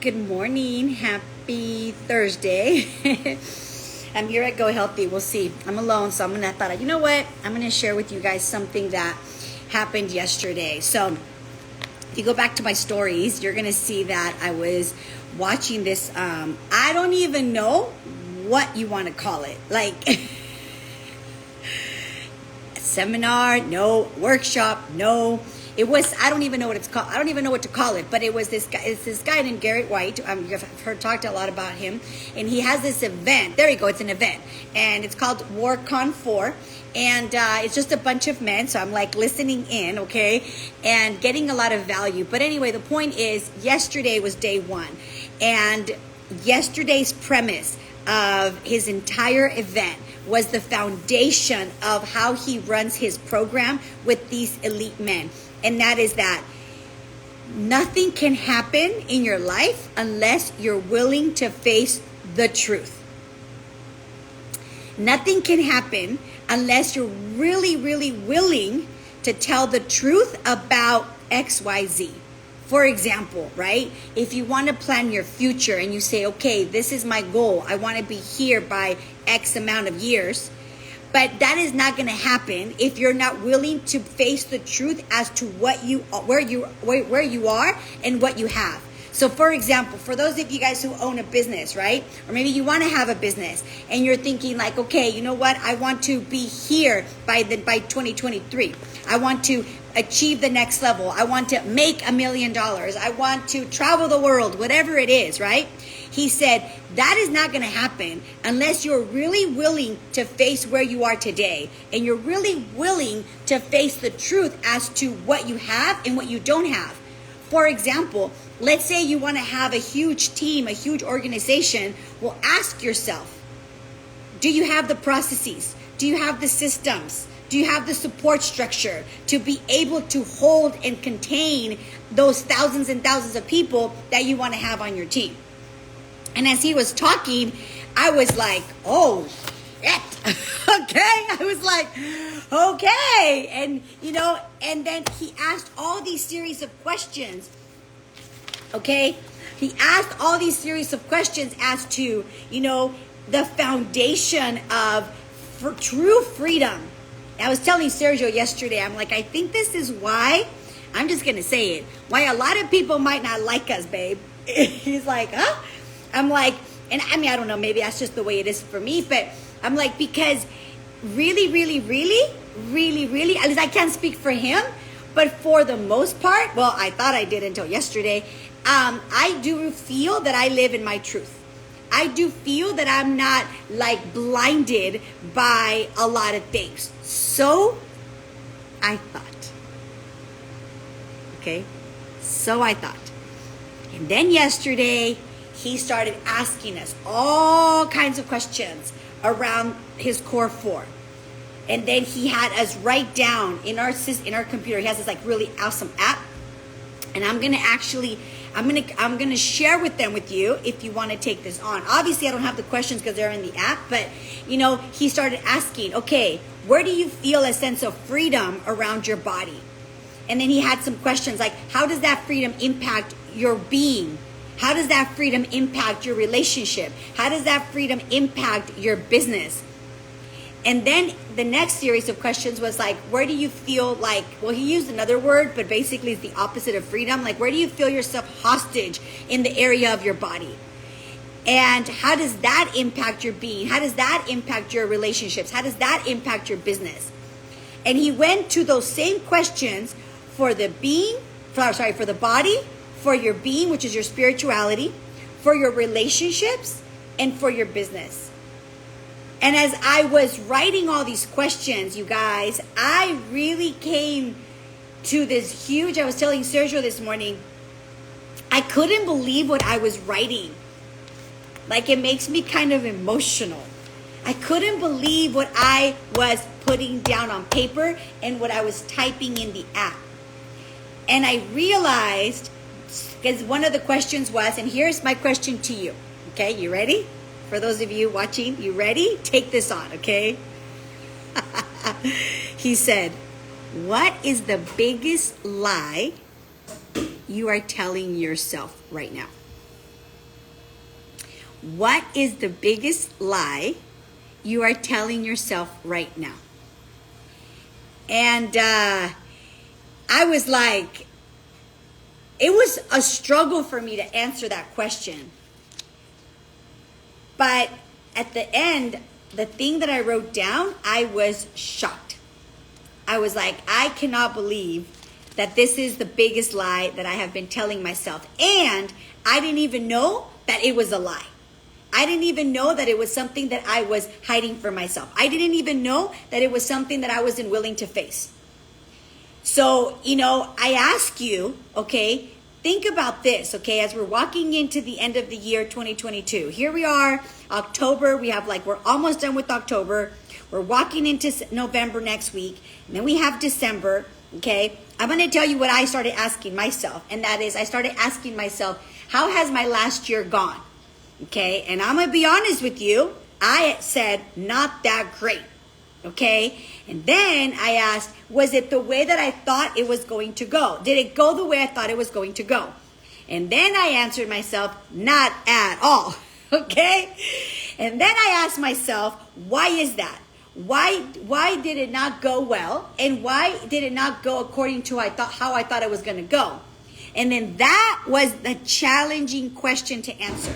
Good morning. Happy Thursday. I'm here at Go Healthy. We'll see. I'm alone, so I thought, you know what? I'm gonna share with you guys something that happened yesterday. So if you go back to my stories, you're gonna see that I was watching this. I don't even know what you want to call it. Like seminar, no. Workshop, no. It was, I don't even know what it's called. I don't even know what to call it, but it was this guy, it's this guy named Garrett White. I've talked a lot about him, and he has this event. There you go. It's an event, and it's called WarCon 4, and it's just a bunch of men. So I'm like listening in, okay, and getting a lot of value. But anyway, the point is, yesterday was day one, and yesterday's premise of his entire event was the foundation of how he runs his program with these elite men. And that is that nothing can happen in your life unless you're willing to face the truth. Nothing can happen unless you're really, really willing to tell the truth about XYZ. For example, right? If you want to plan your future and you say, okay, this is my goal. I want to be here by X amount of years. But that is not going to happen if you're not willing to face the truth as to what you, where you are and what you have. So for example, for those of you guys who own a business, right? Or maybe you want to have a business and you're thinking like, okay, you know what? I want to be here by 2023. I want to achieve the next level. I want to make $1 million. I want to travel the world, whatever it is, right? He said, that is not going to happen unless you're really willing to face where you are today. And you're really willing to face the truth as to what you have and what you don't have. For example, let's say you want to have a huge team, a huge organization. Well, ask yourself, do you have the processes? Do you have the systems? Do you have the support structure to be able to hold and contain those thousands and thousands of people that you want to have on your team? And as he was talking, I was like, oh, shit. Okay. I was like, okay. And, and then he asked all these series of questions. Okay. He asked all these series of questions as to, the foundation of true freedom. I was telling Sergio yesterday, I'm like, I think this is why, I'm just going to say it, why a lot of people might not like us, babe. He's like, huh? I'm like, and I mean, I don't know, maybe that's just the way it is for me, but I'm like, because really, at least I can't speak for him, but for the most part, well, I thought I did until yesterday, I do feel that I live in my truth. I do feel that I'm not like blinded by a lot of things. So I thought. Okay? So I thought. And then yesterday, he started asking us all kinds of questions around his core 4. And then he had us write down in our computer. He has this like really awesome app. And I'm going to share with you if you want to take this on. Obviously, I don't have the questions because they're in the app, but he started asking, okay, where do you feel a sense of freedom around your body? And then he had some questions like, how does that freedom impact your being? How does that freedom impact your relationship? How does that freedom impact your business? And then the next series of questions was like, where do you feel like, well, he used another word, but basically it's the opposite of freedom. Like, where do you feel yourself hostage in the area of your body? And how does that impact your being? How does that impact your relationships? How does that impact your business? And he went to those same questions for the body, for your being, which is your spirituality, for your relationships, and for your business. And as I was writing all these questions, you guys, I really came to this huge, I was telling Sergio this morning, I couldn't believe what I was writing. Like, it makes me kind of emotional. I couldn't believe what I was putting down on paper and what I was typing in the app. And I realized, because one of the questions was, and here's my question to you. Okay, you ready? For those of you watching, you ready? Take this on, okay? He said, what is the biggest lie you are telling yourself right now? What is the biggest lie you are telling yourself right now? And I was like, it was a struggle for me to answer that question. But at the end, the thing that I wrote down, I was shocked. I was like, I cannot believe that this is the biggest lie that I have been telling myself. And I didn't even know that it was a lie. I didn't even know that it was something that I was hiding from myself. I didn't even know that it was something that I wasn't willing to face. So, I ask you, okay, think about this, okay, as we're walking into the end of the year 2022. Here we are, October. We're almost done with October. We're walking into November next week. And then we have December, okay. I'm going to tell you what I started asking myself. And that is, I started asking myself, how has my last year gone? Okay, and I'm going to be honest with you. I said, not that great. Okay, and then I asked, was it the way that I thought it was going to go? Did it go the way I thought it was going to go? And then I answered myself, not at all. Okay, and then I asked myself, why is that? Why did it not go well? And why did it not go according to how I thought it was going to go? And then that was the challenging question to answer.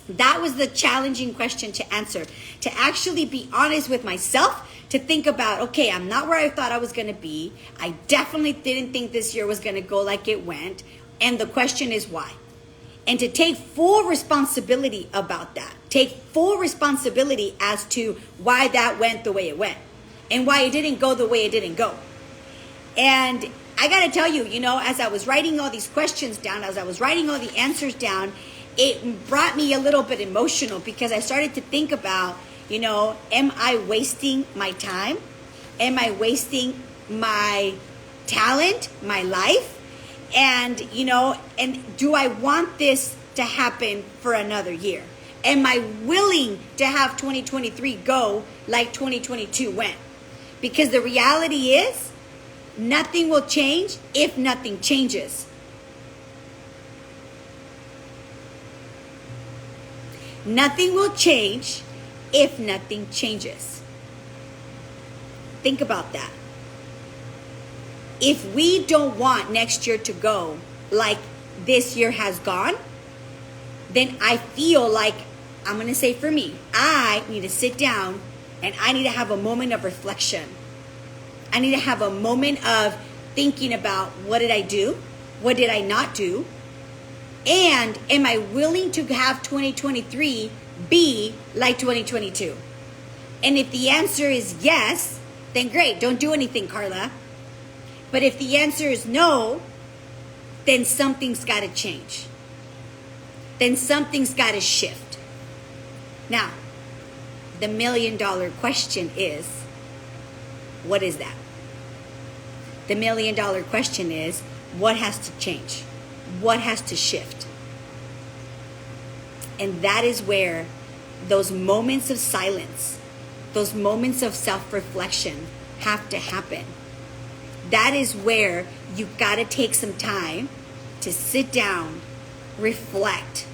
That was the challenging question to answer, to actually be honest with myself, to think about, okay, I'm not where I thought I was going to be. I definitely didn't think this year was going to go like it went. And the question is why? And to take full responsibility about that. Take full responsibility as to why that went the way it went and why it didn't go the way it didn't go. And I got to tell you, as I was writing all these questions down, as I was writing all the answers down, it brought me a little bit emotional because I started to think about, am I wasting my time? Am I wasting my talent, my life? And, and do I want this to happen for another year? Am I willing to have 2023 go like 2022 went? Because the reality is, nothing will change if nothing changes. Nothing will change if nothing changes. Think about that. If we don't want next year to go like this year has gone, then I feel like, I'm going to say for me, I need to sit down and I need to have a moment of reflection. I need to have a moment of thinking about, what did I do? What did I not do? And am I willing to have 2023 be like 2022? And if the answer is yes, then great. Don't do anything, Karla. But if the answer is no, then something's got to change. Then something's got to shift. Now, the $1 million question is, what is that? The $1 million question is, what has to change? What has to shift? And that is where those moments of silence, those moments of self-reflection have to happen. That is where you've got to take some time to sit down, reflect,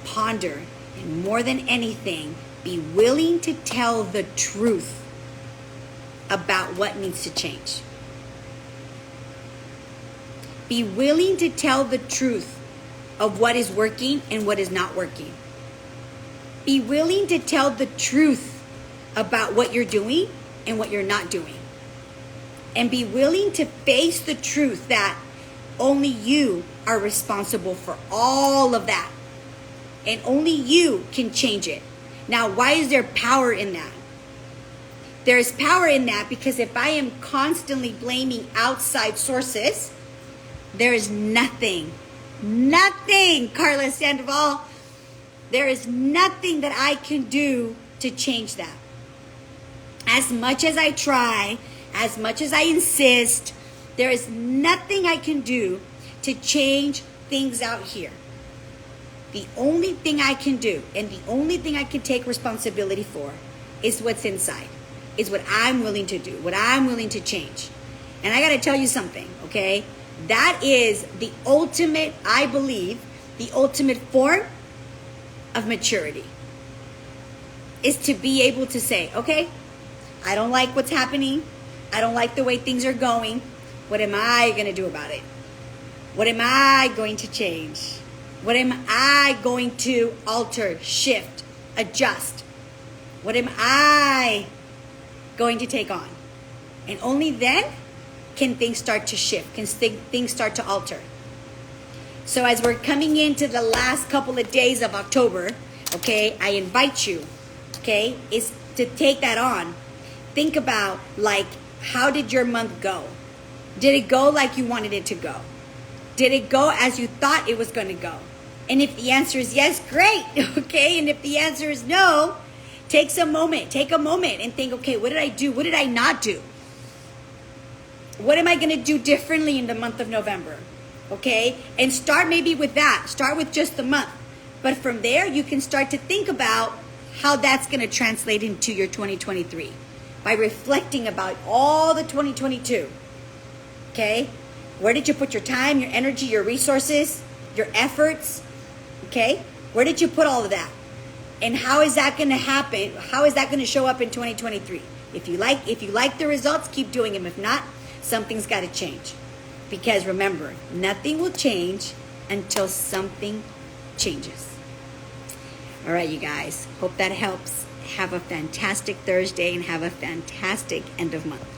ponder, and more than anything, be willing to tell the truth about what needs to change. Be willing to tell the truth of what is working and what is not working. Be willing to tell the truth about what you're doing and what you're not doing. And be willing to face the truth that only you are responsible for all of that. And only you can change it. Now, why is there power in that? There is power in that because if I am constantly blaming outside sources, there is nothing, Karla Sandoval, there is nothing that I can do to change that. As much as I try, as much as I insist, there is nothing I can do to change things out here. The only thing I can do and the only thing I can take responsibility for is what's inside, is what I'm willing to do, what I'm willing to change. And I got to tell you something, okay? That is the ultimate, I believe, the ultimate form of maturity is to be able to say, okay, I don't like what's happening. I don't like the way things are going. What am I going to do about it? What am I going to change? What am I going to alter, shift, adjust? What am I going to take on? And only then can things start to shift, can things start to alter. So as we're coming into the last couple of days of October, okay, I invite you, okay, is to take that on. Think about, like, how did your month go? Did it go like you wanted it to go? Did it go as you thought it was going to go? And if the answer is yes, great, okay? And if the answer is no, take a moment and think, okay, what did I do? What did I not do? What am I going to do differently in the month of November? Okay? And start maybe with that. Start with just the month. But from there, you can start to think about how that's going to translate into your 2023 by reflecting about all the 2022. Okay? Where did you put your time, your energy, your resources, your efforts? Okay? Where did you put all of that? And how is that going to happen? How is that going to show up in 2023? If you like the results, keep doing them. If not, something's got to change. Because remember, nothing will change until something changes. All right, you guys. Hope that helps. Have a fantastic Thursday and have a fantastic end of month.